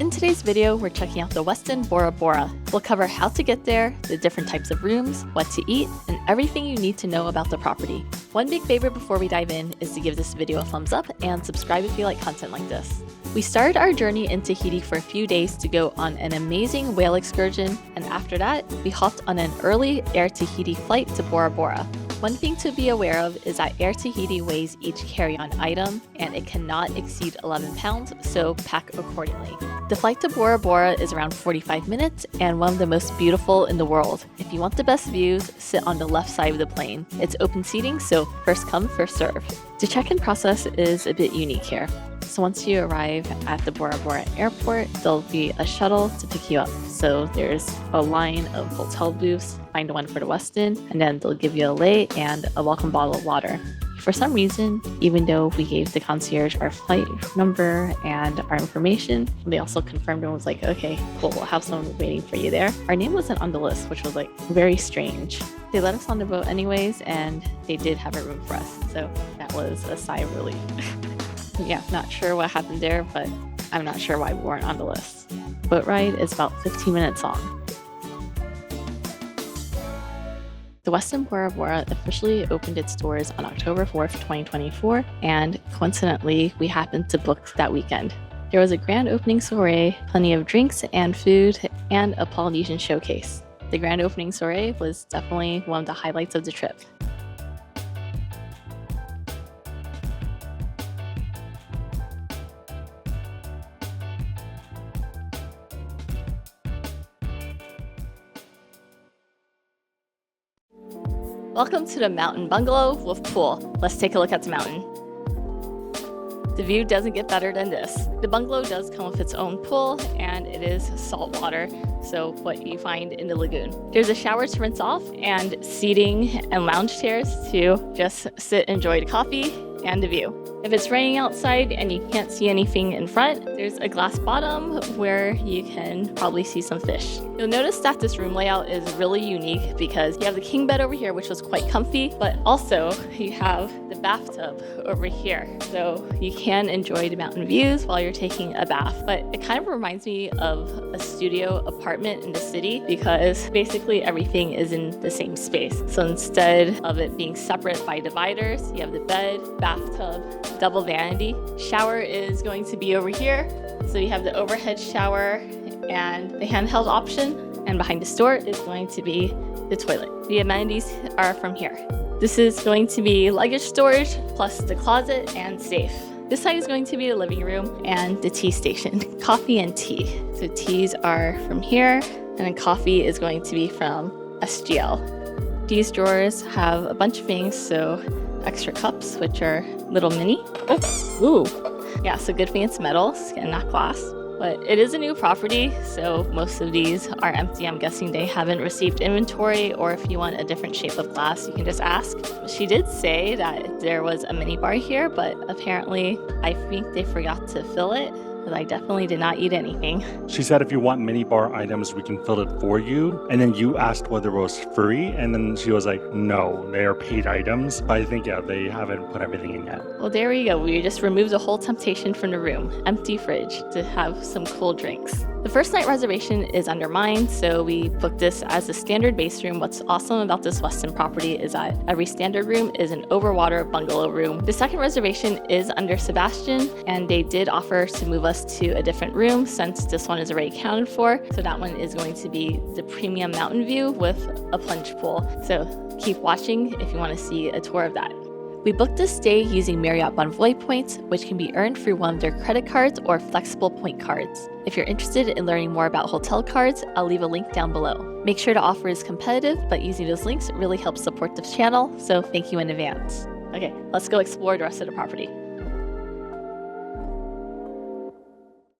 In today's video, we're checking out the Westin Bora Bora. We'll cover how to get there, the different types of rooms, what to eat, and everything you need to know about the property. One big favor before we dive in is to give this video a thumbs up and subscribe if you like content like this. We started our journey in Tahiti for a few days to go on an amazing whale excursion, and after that, we hopped on an early Air Tahiti flight to Bora Bora. One thing to be aware of is that Air Tahiti weighs each carry-on item, and it cannot exceed 11 pounds, so pack accordingly. The flight to Bora Bora is around 45 minutes and one of the most beautiful in the world. If you want the best views, sit on the left side of the plane. It's open seating, so first come, first serve. The check-in process is a bit unique here. So once you arrive at the Bora Bora airport, there'll be a shuttle to pick you up. So there's a line of hotel booths, find one for the Westin, and then they'll give you a lei and a welcome bottle of water. For some reason, even though we gave the concierge our flight number and our information, they also confirmed and was like, okay, cool, we'll have someone waiting for you there. Our name wasn't on the list, which was like very strange. They let us on the boat anyways, and they did have a room for us. So that was a sigh of relief. Yeah, not sure what happened there, but I'm not sure why we weren't on the list. Boat ride is about 15 minutes long. The Westin Bora Bora officially opened its doors on October 4th, 2024, and coincidentally, we happened to book that weekend. There was a grand opening soiree, plenty of drinks and food, and a Polynesian showcase. The grand opening soiree was definitely one of the highlights of the trip. Welcome to the mountain bungalow with pool. Let's take a look at the mountain. The view doesn't get better than this. The bungalow does come with its own pool, and it is salt water, so what you find in the lagoon. There's a shower to rinse off, and seating and lounge chairs to just sit and enjoy the coffee and the view. If it's raining outside and you can't see anything in front, there's a glass bottom where you can probably see some fish. You'll notice that this room layout is really unique because you have the king bed over here, which was quite comfy, but also you have the bathtub over here. So you can enjoy the mountain views while you're taking a bath. But it kind of reminds me of a studio apartment in the city because basically everything is in the same space. So instead of it being separate by dividers, you have the bed, bathtub, double vanity. Shower is going to be over here. So you have the overhead shower and the handheld option, and behind the door is going to be the toilet. The amenities are from here. This is going to be luggage storage plus the closet and safe. This side is going to be the living room and the tea station, coffee and tea. So teas are from here, and then coffee is going to be from SGL. These drawers have a bunch of things, so extra cups, which are little mini. Ooh. Yeah, so good thing it's metal and not glass. But it is a new property, so most of these are empty. I'm guessing they haven't received inventory, or if you want a different shape of glass, you can just ask. She did say that there was a mini bar here, but apparently I think they forgot to fill it. But I definitely did not eat anything. She said if you want mini bar items, we can fill it for you. And then you asked whether it was free, and then she was like, no, they are paid items. But I think, yeah, they haven't put everything in yet. Well, there we go. We just removed the whole temptation from the room. Empty fridge to have some cool drinks. The first night reservation is under mine, so we booked this as a standard base room. What's awesome about this Westin property is that every standard room is an overwater bungalow room. The second reservation is under Sebastian, and they did offer to move us to a different room since this one is already accounted for. So that one is going to be the premium mountain view with a plunge pool. So keep watching if you want to see a tour of that. We booked this stay using Marriott Bonvoy points, which can be earned through one of their credit cards or flexible point cards. If you're interested in learning more about hotel cards, I'll leave a link down below. Make sure the offer is competitive, but using those links really helps support the channel, so thank you in advance. Okay, let's go explore the rest of the property.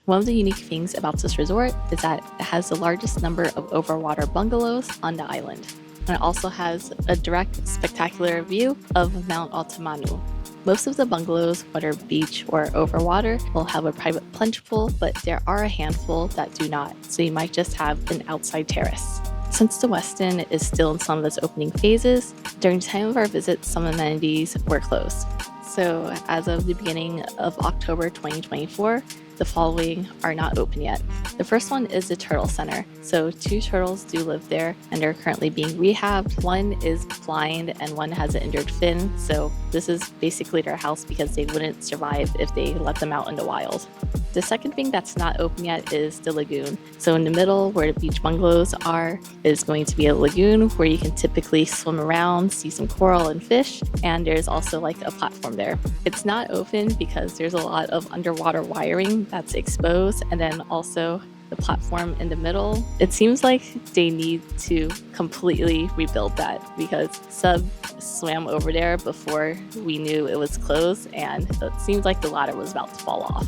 One of the unique things about this resort is that it has the largest number of overwater bungalows on the island. And it also has a direct, spectacular view of Mount Otemanu. Most of the bungalows, whether beach or overwater, will have a private plunge pool, but there are a handful that do not, so you might just have an outside terrace. Since the Westin is still in some of its opening phases, during the time of our visit, some amenities were closed. So as of the beginning of October 2024, The following are not open yet. The first one is the Turtle Center. So 2 turtles do live there and they're currently being rehabbed. One is blind and one has an injured fin. So this is basically their house because they wouldn't survive if they let them out in the wild. The second thing that's not open yet is the lagoon. So in the middle where the beach bungalows are is going to be a lagoon where you can typically swim around, see some coral and fish, and there's also like a platform there. It's not open because there's a lot of underwater wiring that's exposed, and then also the platform in the middle. It seems like they need to completely rebuild that because Sub swam over there before we knew it was closed, and it seems like the ladder was about to fall off.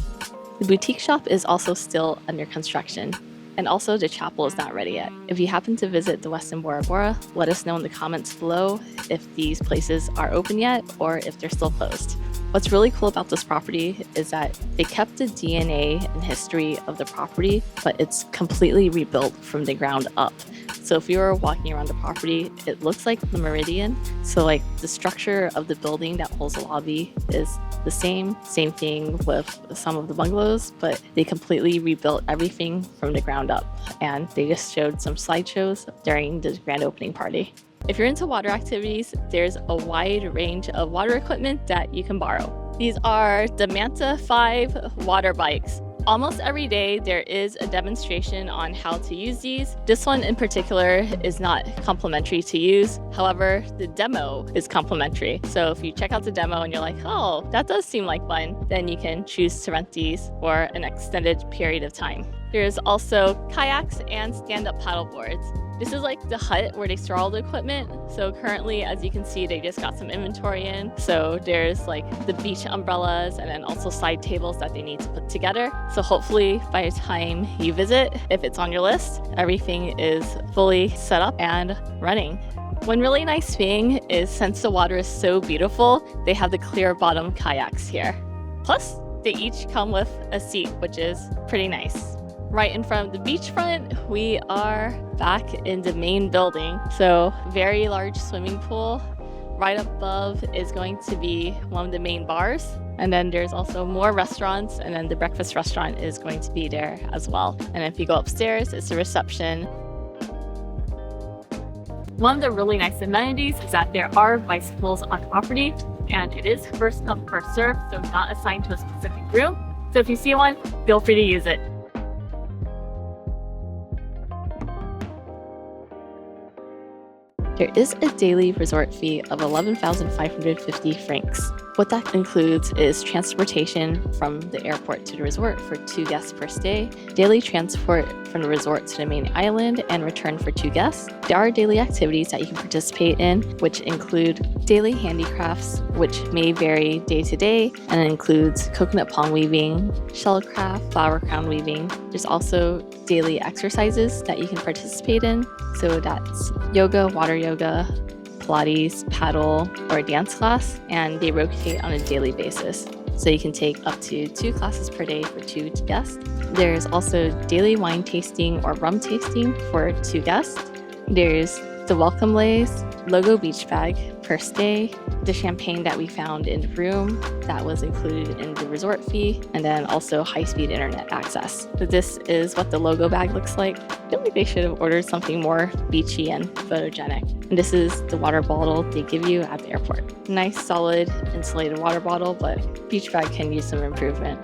The boutique shop is also still under construction, and also the chapel is not ready yet. If you happen to visit the Westin Bora Bora, let us know in the comments below if these places are open yet or if they're still closed. What's really cool about this property is that they kept the DNA and history of the property, but it's completely rebuilt from the ground up. So if you were walking around the property, it looks like the Meridian. So like the structure of the building that holds the lobby is the same thing with some of the bungalows, but they completely rebuilt everything from the ground up. And they just showed some slideshows during the grand opening party. If you're into water activities, there's a wide range of water equipment that you can borrow. These are the Manta 5 water bikes. Almost every day there is a demonstration on how to use these. This one in particular is not complimentary to use. However, the demo is complimentary. So if you check out the demo and you're like, oh, that does seem like fun, then you can choose to rent these for an extended period of time. There's also kayaks and stand-up paddle boards. This is like the hut where they store all the equipment. So currently, as you can see, they just got some inventory in. So there's like the beach umbrellas and then also side tables that they need to put together. So hopefully by the time you visit, if it's on your list, everything is fully set up and running. One really nice thing is since the water is so beautiful, they have the clear bottom kayaks here. Plus, they each come with a seat, which is pretty nice. Right in front of the beachfront, we are back in the main building. So very large swimming pool. Right above is going to be one of the main bars. And then there's also more restaurants, and then the breakfast restaurant is going to be there as well. And if you go upstairs, it's the reception. One of the really nice amenities is that there are bicycles on property, and it is first come, first served, so not assigned to a specific room. So if you see one, feel free to use it. There is a daily resort fee of 11,550 francs. What that includes is transportation from the airport to the resort for 2 guests per stay, daily transport from the resort to the main island and return for 2 guests. There are daily activities that you can participate in, which include daily handicrafts, which may vary day to day, and it includes coconut palm weaving, shell craft, flower crown weaving. There's also daily exercises that you can participate in. So that's yoga, water yoga, Pilates, paddle, or a dance class, and they rotate on a daily basis. So you can take up to 2 classes per day for 2 guests. There's also daily wine tasting or rum tasting for 2 guests. There's the welcome lays, logo beach bag per stay, the champagne that we found in the room that was included in the resort fee, and then also high-speed internet access. So this is what the logo bag looks like. I feel like they should have ordered something more beachy and photogenic. And this is the water bottle they give you at the airport. Nice, solid, insulated water bottle, but beach bag can use some improvement.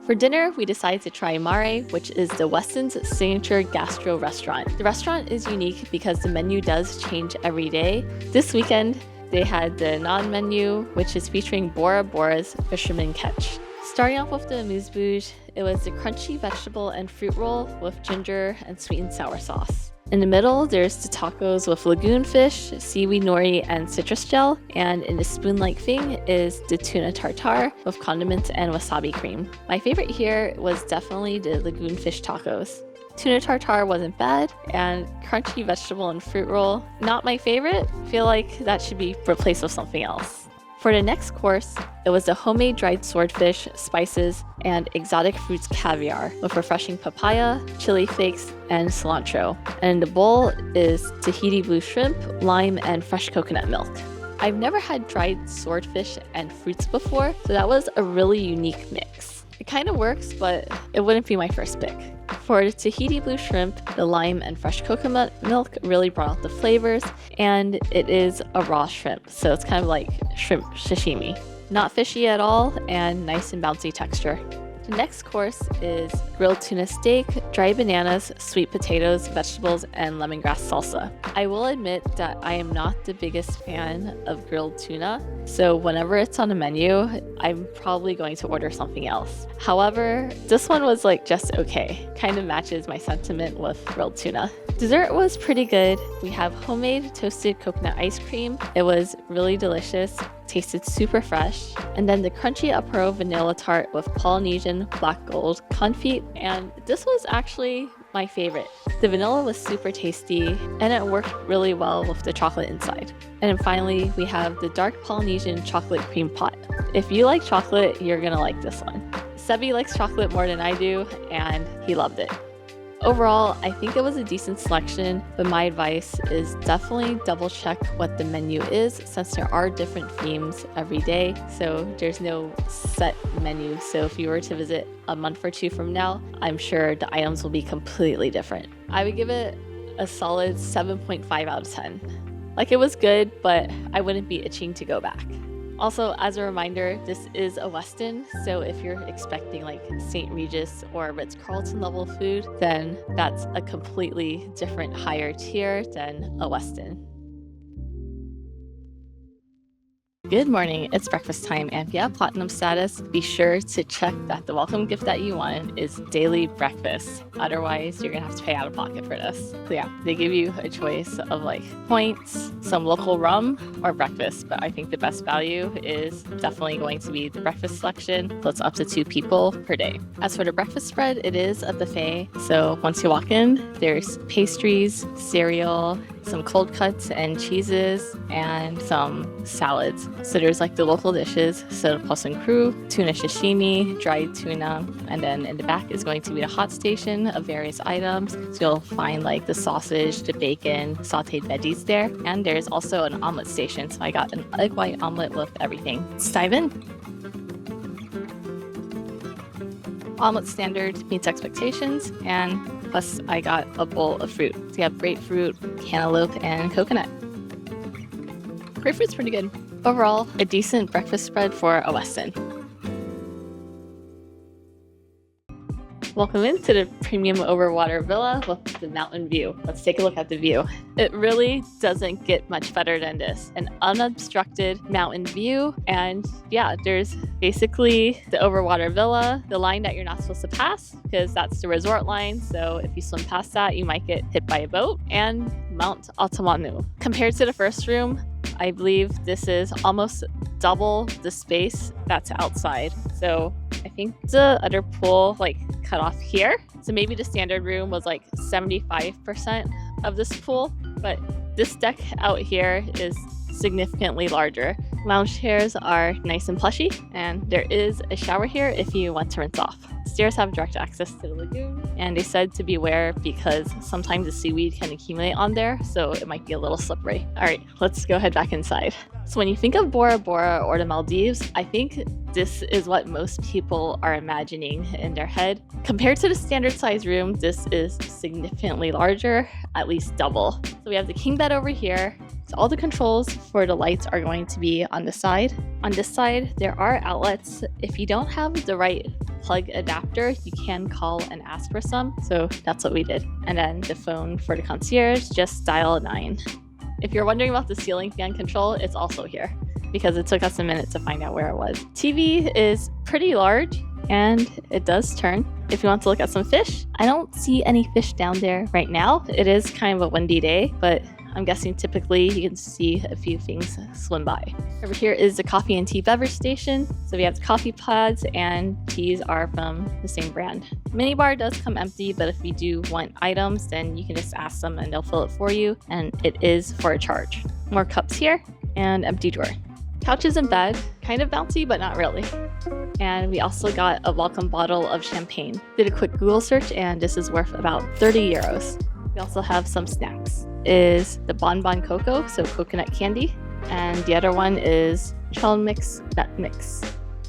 For dinner, we decided to try Maere, which is the Westin's signature gastro restaurant. The restaurant is unique because the menu does change every day. This weekend, they had the non-menu, which is featuring Bora Bora's fisherman catch. Starting off with the amuse-bouche, it was the crunchy vegetable and fruit roll with ginger and sweet and sour sauce. In the middle, there's the tacos with lagoon fish, seaweed nori, and citrus gel. And in the spoon-like thing is the tuna tartare with condiments and wasabi cream. My favorite here was definitely the lagoon fish tacos. Tuna tartare wasn't bad, and crunchy vegetable and fruit roll, not my favorite. Feel like that should be replaced with something else. For the next course, it was the homemade dried swordfish, spices, and exotic fruits caviar with refreshing papaya, chili flakes, and cilantro. And in the bowl is Tahiti blue shrimp, lime, and fresh coconut milk. I've never had dried swordfish and fruits before, so that was a really unique mix. It kind of works, but it wouldn't be my first pick. For Tahiti blue shrimp, the lime and fresh coconut milk really brought out the flavors, and it is a raw shrimp, so it's kind of like shrimp sashimi. Not fishy at all, and nice and bouncy texture. The next course is grilled tuna steak, dried bananas, sweet potatoes, vegetables, and lemongrass salsa. I will admit that I am not the biggest fan of grilled tuna, so whenever it's on a menu, I'm probably going to order something else. However, this one was like just okay. Kind of matches my sentiment with grilled tuna. Dessert was pretty good. We have homemade toasted coconut ice cream. It was really delicious, tasted super fresh. And then the crunchy Apro vanilla tart with Polynesian black gold confit, and this was actually my favorite. The vanilla was super tasty, and it worked really well with the chocolate inside. And then finally, we have the dark Polynesian chocolate cream pot. If you like chocolate, you're gonna like this one. Sebi likes chocolate more than I do, and he loved it. Overall, I think it was a decent selection, but my advice is definitely double check what the menu is, since there are different themes every day, so there's no set menu. So if you were to visit a month or two from now, I'm sure the items will be completely different. I would give it a solid 7.5 out of 10. Like, it was good, but I wouldn't be itching to go back. Also, as a reminder, this is a Westin, so if you're expecting like St. Regis or Ritz-Carlton level food, then that's a completely different higher tier than a Westin. Good morning, it's breakfast time, and if you have platinum status, be sure to check that the welcome gift that you want is daily breakfast. Otherwise, you're gonna have to pay out of pocket for this. So yeah, they give you a choice of like points, some local rum, or breakfast, but I think the best value is definitely going to be the breakfast selection, so it's up to 2 people per day. As for the breakfast spread, it is a buffet, so once you walk in, there's pastries, cereal, some cold cuts and cheeses, and some salads. So there's like the local dishes, so plus and crew, tuna sashimi, dried tuna, and then in the back is going to be the hot station of various items. So you'll find like the sausage, the bacon, sauteed veggies there, and there's also an omelet station. So I got an egg white omelet with everything. Let's dive in. Omelet standard meets expectations, and plus I got a bowl of fruit. So you have grapefruit, cantaloupe, and coconut. Grapefruit's pretty good. Overall, a decent breakfast spread for a Westin. Welcome into the premium overwater villa with the mountain view. Let's take a look at the view. It really doesn't get much better than this. An unobstructed mountain view, and yeah, there's basically the overwater villa, the line that you're not supposed to pass because that's the resort line, so if you swim past that, you might get hit by a boat, and Mount Otemanu. Compared to the first room, I believe this is almost double the space that's outside. So I think the other pool like cut off here. So maybe the standard room was like 75% of this pool, but this deck out here is significantly larger. Lounge chairs are nice and plushy, and there is a shower here if you want to rinse off. Stairs have direct access to the lagoon, and they said to beware because sometimes the seaweed can accumulate on there, so it might be a little slippery. All right, let's go head back inside. So when you think of Bora Bora or the Maldives, I think this is what most people are imagining in their head. Compared to the standard size room, this is significantly larger, at least double. So we have the king bed over here. So all the controls for the lights are going to be on the side. On this side, there are outlets. If you don't have the right plug adapter, you can call and ask for some. So that's what we did. And then the phone for the concierge, just dial 9. If you're wondering about the ceiling fan control, it's also here because it took us a minute to find out where it was. TV is pretty large and it does turn. If you want to look at some fish, I don't see any fish down there right now. It is kind of a windy day, but I'm guessing typically you can see a few things swim by. Over here is the coffee and tea beverage station. So we have the coffee pods, and teas are from the same brand. Minibar does come empty, but if you do want items, then you can just ask them and they'll fill it for you, and it is for a charge. More cups here, and empty drawer. Couches and bed, kind of bouncy, but not really. And we also got a welcome bottle of champagne. Did a quick Google search, and this is worth about 30 euros. We also have some snacks. Is the Bonbon Cocoa, so coconut candy. And the other one is Chon Mix Nut Mix.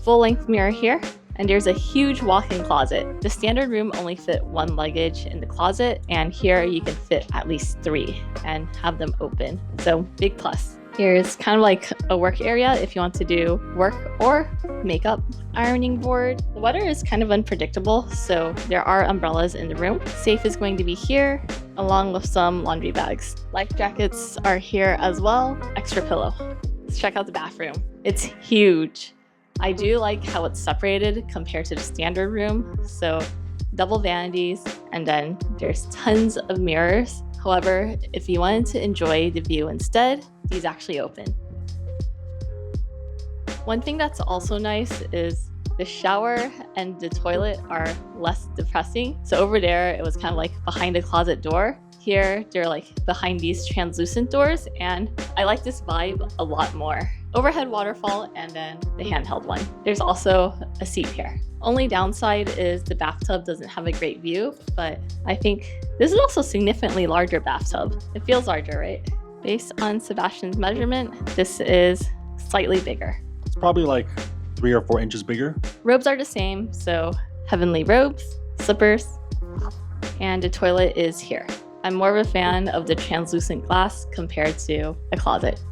Full-length mirror here. And there's a huge walk-in closet. The standard room only fit 1 luggage in the closet, and here you can fit at least 3 and have them open. So big plus. Here's kind of like a work area if you want to do work or makeup. Ironing board. The weather is kind of unpredictable, so there are umbrellas in the room. Safe is going to be here, along with some laundry bags. Life jackets are here as well. Extra pillow. Let's check out the bathroom. It's huge. I do like how it's separated compared to the standard room. So double vanities, and then there's tons of mirrors. However, if you wanted to enjoy the view instead, these actually open. One thing that's also nice is the shower and the toilet are less depressing. So over there, it was kind of like behind a closet door. Here, they're like behind these translucent doors, and I like this vibe a lot more. Overhead waterfall, and then the handheld one. There's also a seat here. Only downside is the bathtub doesn't have a great view, but I think this is also a significantly larger bathtub. It feels larger, right? Based on Sebastian's measurement, this is slightly bigger. It's probably like 3 or 4 inches bigger. Robes are the same, so heavenly robes, slippers, and the toilet is here. I'm more of a fan of the translucent glass compared to a closet.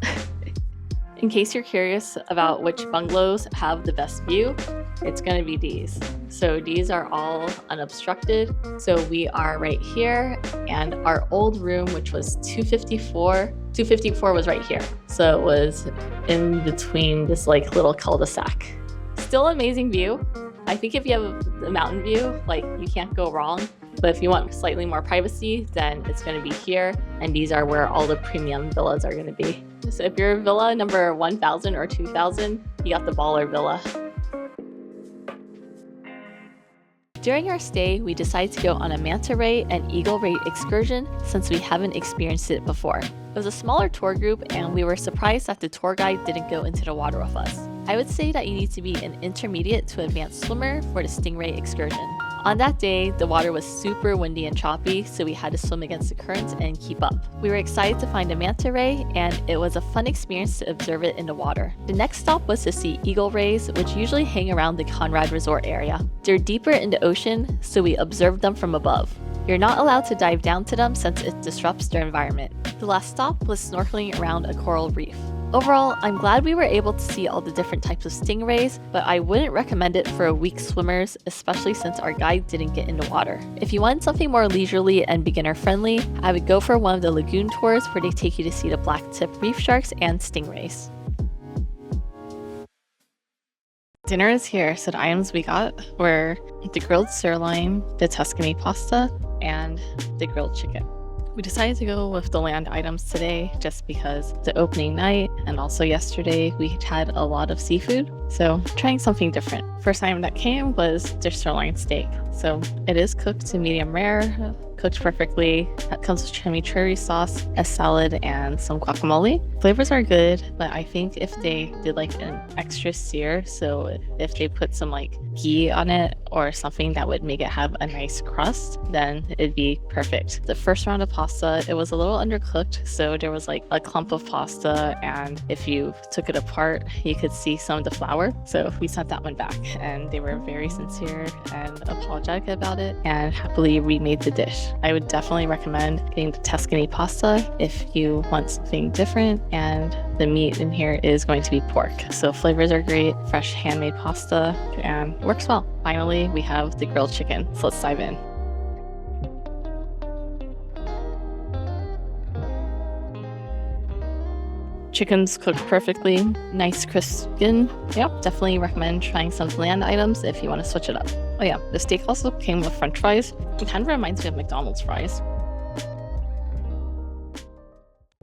In case you're curious about which bungalows have the best view, it's going to be these. So these are all unobstructed. So we are right here, and our old room, which was 254 was right here. So it was in between this like little cul-de-sac. Still amazing view. I think if you have the mountain view, like you can't go wrong. But if you want slightly more privacy, then it's going to be here. And these are where all the premium villas are going to be. So if you're villa number 1000 or 2000, you got the baller villa. During our stay, we decided to go on a manta ray and eagle ray excursion since we haven't experienced it before. It was a smaller tour group, and we were surprised that the tour guide didn't go into the water with us. I would say that you need to be an intermediate to advanced swimmer for the Stingray Excursion. On that day, the water was super windy and choppy, so we had to swim against the current and keep up. We were excited to find a manta ray, and it was a fun experience to observe it in the water. The next stop was to see eagle rays, which usually hang around the Conrad Resort area. They're deeper in the ocean, so we observed them from above. You're not allowed to dive down to them since it disrupts their environment. The last stop was snorkeling around a coral reef. Overall, I'm glad we were able to see all the different types of stingrays, but I wouldn't recommend it for weak swimmers, especially since our guide didn't get into water. If you want something more leisurely and beginner-friendly, I would go for one of the lagoon tours where they take you to see the black-tip reef sharks and stingrays. Dinner is here, so the items we got were the grilled sirloin, the Tuscany pasta, and the grilled chicken. We decided to go with the land items today just because the opening night and also yesterday we had a lot of seafood, so trying something different. First item that came was the sirloin steak. So it is cooked to medium rare, cooked perfectly. That comes with chimichurri sauce, a salad, and some guacamole. Flavors are good, but I think if they did like an extra sear, so if they put some like ghee on it or something that would make it have a nice crust, then it'd be perfect. The first round of pasta, it was a little undercooked, so there was like a clump of pasta, and if you took it apart, you could see some of the flour. So we sent that one back, and they were very sincere and apologetic about it and happily remade the dish. I would definitely recommend getting the Tuscany pasta if you want something different, and the meat in here is going to be pork. So flavors are great, fresh handmade pasta, and works well. Finally, we have the grilled chicken, so let's dive in. Chicken's cooked perfectly, nice crisp skin. Yep, definitely recommend trying some land items if you want to switch it up. Oh yeah, the steak also came with french fries. It kind of reminds me of McDonald's fries.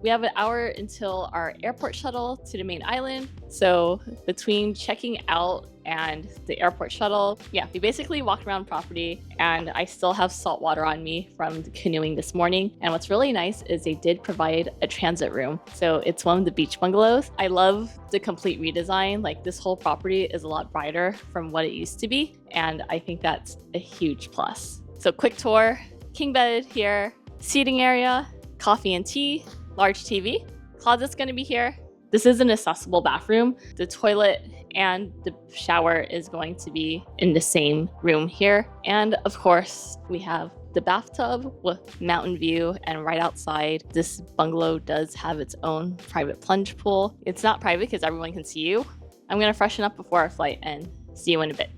We have an hour until our airport shuttle to the main island. So between checking out and the airport shuttle, yeah, we basically walked around property, and I still have salt water on me from the canoeing this morning. And what's really nice is they did provide a transit room. So it's one of the beach bungalows. I love the complete redesign. Like, this whole property is a lot brighter from what it used to be. And I think that's a huge plus. So quick tour, king bed here, seating area, coffee and tea, large TV, closet's gonna be here. This is an accessible bathroom. The toilet and the shower is going to be in the same room here. And of course, we have the bathtub with mountain view, and right outside, this bungalow does have its own private plunge pool. It's not private because everyone can see you. I'm gonna freshen up before our flight and see you in a bit.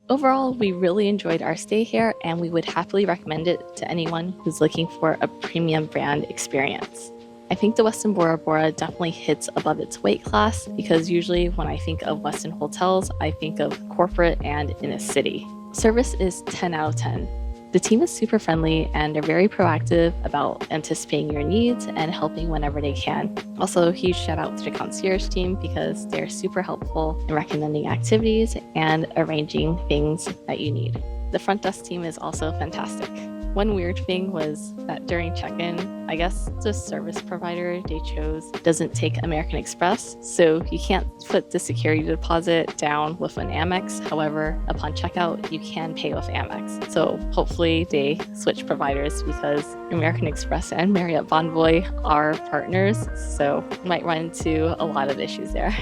Overall, we really enjoyed our stay here, and we would happily recommend it to anyone who's looking for a premium brand experience. I think the Westin Bora Bora definitely hits above its weight class, because usually when I think of Westin hotels, I think of corporate and in a city. Service is 10 out of 10. The team is super friendly and they're very proactive about anticipating your needs and helping whenever they can. Also, a huge shout out to the concierge team because they're super helpful in recommending activities and arranging things that you need. The front desk team is also fantastic. One weird thing was that during check-in, I guess the service provider they chose doesn't take American Express, so you can't put the security deposit down with an Amex. However, upon checkout, you can pay with Amex. So hopefully they switch providers because American Express and Marriott Bonvoy are partners, so you might run into a lot of issues there.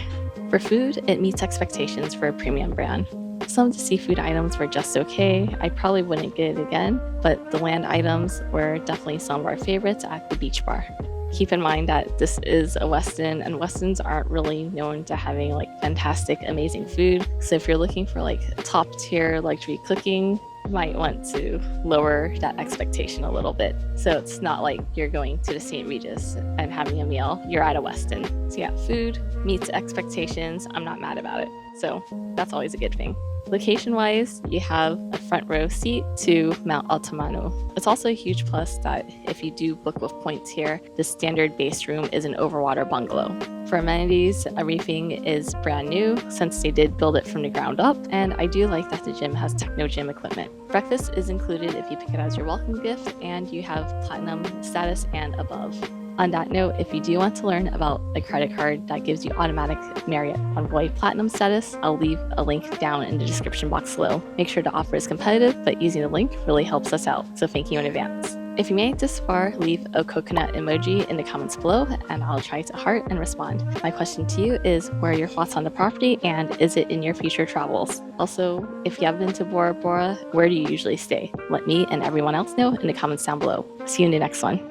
For food, it meets expectations for a premium brand. Some of the seafood items were just okay. I probably wouldn't get it again, but the land items were definitely some of our favorites at the beach bar. Keep in mind that this is a Westin, and Westins aren't really known to having like fantastic, amazing food. So if you're looking for like top tier luxury cooking, you might want to lower that expectation a little bit. So it's not like you're going to the St. Regis and having a meal, you're at a Westin. So yeah, food meets expectations. I'm not mad about it. So that's always a good thing. Location-wise, you have a front row seat to Mount Otemanu. It's also a huge plus that if you do book with points here, the standard base room is an overwater bungalow. For amenities, everything is brand new since they did build it from the ground up, and I do like that the gym has techno gym equipment. Breakfast is included if you pick it as your welcome gift, and you have platinum status and above. On that note, if you do want to learn about a credit card that gives you automatic Marriott Bonvoy Platinum status, I'll leave a link down in the description box below. Make sure the offer is competitive, but using the link really helps us out, so thank you in advance. If you made it this far, leave a coconut emoji in the comments below, and I'll try to heart and respond. My question to you is, what are your thoughts on the property, and is it in your future travels? Also, if you have been to Bora Bora, where do you usually stay? Let me and everyone else know in the comments down below. See you in the next one.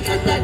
Canta